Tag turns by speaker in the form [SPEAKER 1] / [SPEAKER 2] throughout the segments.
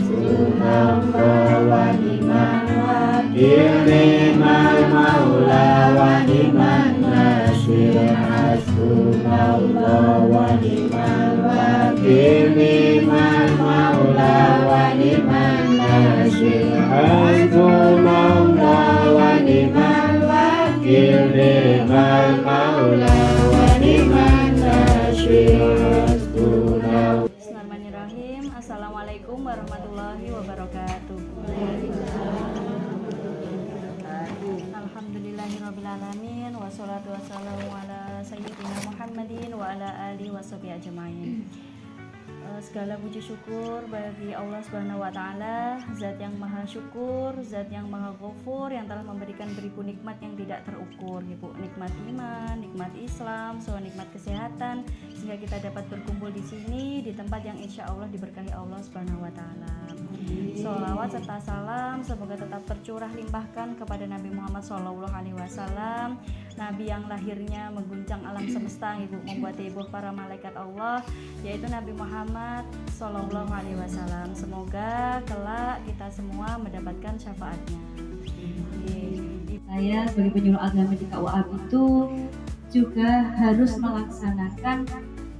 [SPEAKER 1] Hasbunallah wa ni'mal wakil, ni'mal maula wa ni'man nasir. Hasbunallah wa ni'mal wakil, ni'mal maula wa ni'man nasir. Hasbunallah wa ni'mal wakil, ni'mal maula wa ni'man nasir.
[SPEAKER 2] Bismillahirrahmanirrahim. Assalamualaikum warahmatullahi wabarakatuh. Alhamdulillahirrabbilalamin. Wassalatu wassalamu ala sayyidina Muhammadin wa ala alihi washabihi ajmain. Segala puji syukur bagi Allah Subhanahu wa taala, zat yang maha syukur, zat yang maha ghafur, yang telah memberikan beribu nikmat yang tidak terukur, Ibu. Nikmat iman, nikmat Islam, nikmat kesehatan, sehingga kita dapat berkumpul di sini di tempat yang insya Allah diberkahi Allah Subhanahu wa taala. Sholawat serta salam semoga tetap tercurah limpahkan kepada Nabi Muhammad SAW, Nabi yang lahirnya mengguncang alam semesta, Ibu, membuat heboh para malaikat Allah, yaitu Nabi Muhammad SAW. Semoga kelak kita semua mendapatkan syafaatnya.
[SPEAKER 3] Saya sebagai penyuluh agama di KUA itu juga harus melaksanakan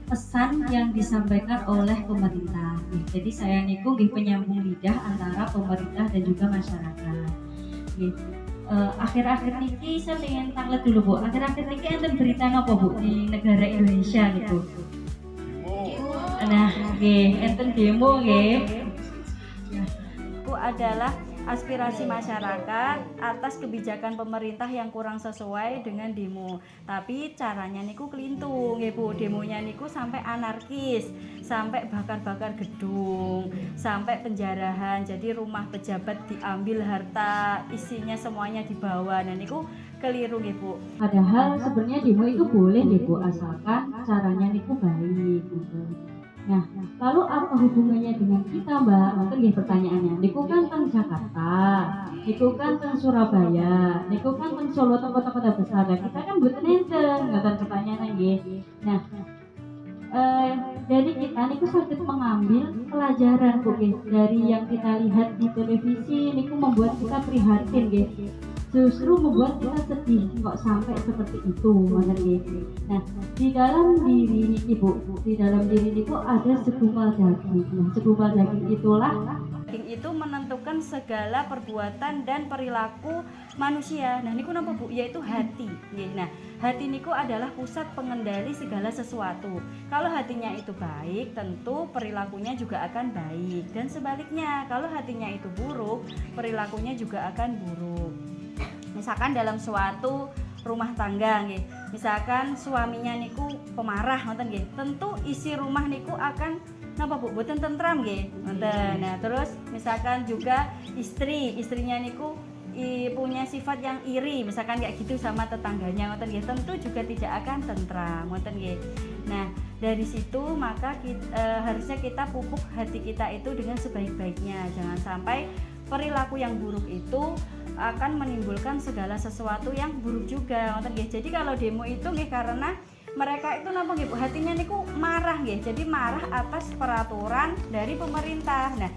[SPEAKER 3] pesan yang disampaikan oleh pemerintah. Jadi saya niku penyambung lidah antara pemerintah dan juga masyarakat. Akhir-akhir niki saya pengen tanglet dulu, Bu. Akhir-akhir niki enten berita apa, Bu, di negara Indonesia gitu? Nah, enten demo
[SPEAKER 2] Itu adalah aspirasi masyarakat atas kebijakan pemerintah yang kurang sesuai dengan demo. Tapi caranya niku kelintung, Bu. Demonya niku sampai anarkis, sampai bakar-bakar gedung, sampai penjarahan. Jadi rumah pejabat diambil, harta isinya semuanya dibawa. Nah niku keliru, Bu.
[SPEAKER 3] Padahal sebenarnya demo itu boleh, Bu, asalkan caranya niku baik gitu. Nah, lalu apa hubungannya dengan kita, Mbak? Mungkin pertanyaannya. Niku kan teng Jakarta, niku kan teng Surabaya, niku kan teng Solo, teng kota-kota besar. Nah, kita kan mboten enten, ngoten pertanyaannya nggih. Nah, dari kita niku sakit mengambil pelajaran, Bu, dari yang kita lihat di televisi niku membuat kita prihatin, nggih. Justru membuat kita sedih kok sampai seperti itu, Nah, di dalam diri Ibu, di dalam diri Ibu ada segumpal daging. Nah, segumpal daging itulah
[SPEAKER 2] Daging itu menentukan segala perbuatan dan perilaku manusia. Nah, niku napa, Bu? Yaitu hati. Nah, hati niku adalah pusat pengendali segala sesuatu. Kalau hatinya itu baik, tentu perilakunya juga akan baik. Dan sebaliknya, kalau hatinya itu buruk, perilakunya juga akan buruk. Misalkan dalam suatu rumah tangga, misalkan suaminya niku pemarah, tentu isi rumah niku akan napa, Bu? Boten tentram, Nah, terus misalkan juga istrinya niku punya sifat yang iri, misalkan kayak gitu sama tetangganya, tentu juga tidak akan tentram, Nah, dari situ maka harusnya kita pupuk hati kita itu dengan sebaik-baiknya. Jangan sampai perilaku yang buruk itu akan menimbulkan segala sesuatu yang buruk juga. Jadi kalau demo itu karena mereka itu napa, Bu? Hatinya niku marah, Jadi marah atas peraturan dari pemerintah. Nah,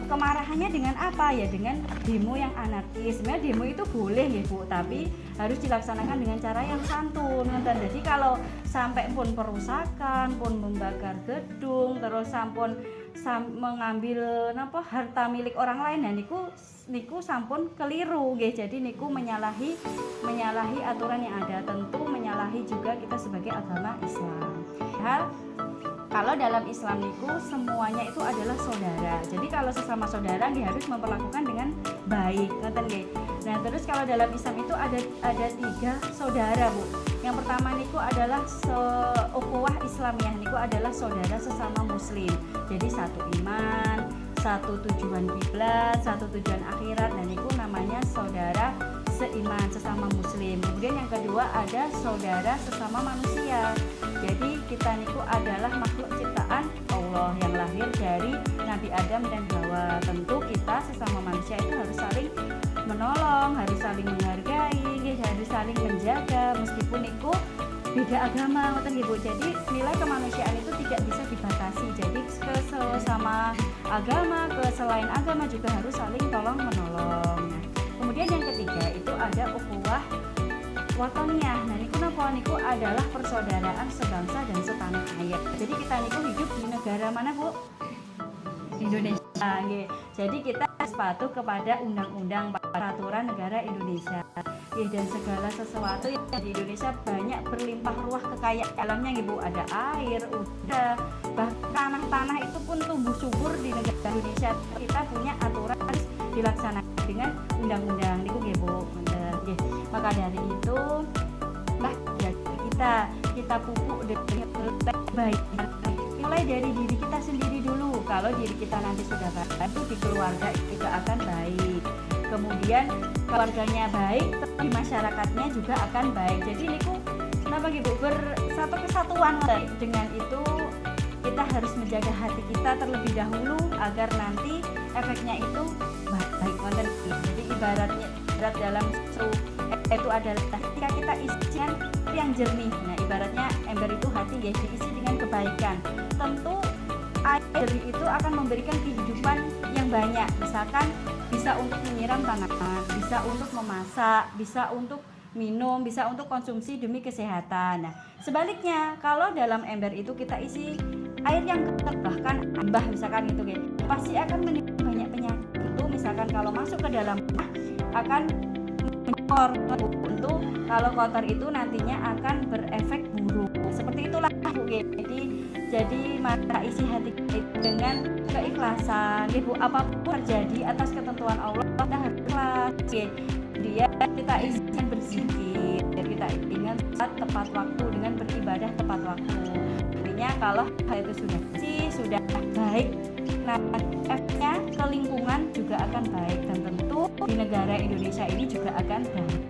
[SPEAKER 2] kemarahannya dengan apa ya? Dengan demo yang anarkis. Sebenarnya demo itu boleh, Bu, tapi harus dilaksanakan dengan cara yang santun. Jadi kalau sampai pun perusakan, pun membakar gedung, terus sampun mengambil harta milik orang lain, nah niku sampun keliru, jadi niku menyalahi aturan yang ada, tentu menyalahi juga kita sebagai agama Islam. Kalau dalam Islam niku semuanya itu adalah saudara. Jadi kalau sesama saudara harus memperlakukan dengan baik, Nah, terus kalau dalam Islam itu ada 3 saudara, Bu. Yang pertama niku adalah ukhuwah Islamiyah, niku adalah saudara sesama muslim. Jadi satu iman, satu tujuan kiblat, satu tujuan akhirat, dan niku namanya saudara seiman sesama muslim. Kemudian yang kedua ada saudara sesama manusia. Jadi kita niku adalah makhluk ciptaan Allah yang lahir dari Nabi Adam dan Hawa. Tentu kita sesama manusia itu harus saling menolong, harus saling menghargai, harus saling menjaga, meskipun niku beda agama ngoten nggih Bu. Jadi nilai kemanusiaan itu tidak bisa dibatasi. Jadi ke sesama agama, ke selain agama juga harus saling tolong menolong. Nah, kemudian yang ketiga itu ada ukhuwah watoniyah. Nah niku napa niku adalah persaudaraan sebangsa dan setanah air. Jadi kita niku hidup di negara mana Bu? Indonesia. Nggih. Jadi kita harus patuh kepada undang-undang peraturan negara Indonesia. Nggih, dan segala sesuatu yang di Indonesia banyak berlimpah ruah kekayaan alamnya nggih Bu. Ada air, udara, bahkan tanah-tanah itu pun tumbuh subur di negara Indonesia. Kita punya aturan harus dilaksanakan dengan undang-undang niku nggih Bu. Nggih. Maka dari itu lah kita pupuk dengan baik. Mulai dari diri kita sendiri dulu. Kalau diri kita nanti sudah baik, itu di keluarga juga akan baik. Kemudian keluarganya baik, di masyarakatnya juga akan baik. Jadi niku kenapa gitu bersatu kesatuan. Dengan itu kita harus menjaga hati kita terlebih dahulu agar nanti efeknya itu baik. Jadi ibarat dalam itu adalah ketika kita isikan yang jernih. Nah ibaratnya ember itu hati ya diisi dengan kebaikan. Tentu air jernih itu akan memberikan kehidupan yang banyak. Misalkan bisa untuk menyiram tanaman, bisa untuk memasak, bisa untuk minum, bisa untuk konsumsi demi kesehatan. Nah sebaliknya kalau dalam ember itu kita isi air yang kotor bahkan limbah misalkan gitu kan, pasti akan menimbulkan banyak penyakit. Itu misalkan kalau masuk ke dalam rumah akan kotor. Tentu kalau kotor itu nantinya akan berefek buruk. Seperti itulah Bu. Jadi maka isi hati kita dengan keikhlasan. Bu, apapun terjadi atas ketentuan Allah kita harus ikhlas. Dia kita isi dengan berzikir, kita dengan tepat waktu, dengan beribadah tepat waktu. Artinya kalau hal itu sudah baik, nah efeknya ke lingkungan juga akan baik dan tentu di negara Indonesia ini juga akan baik.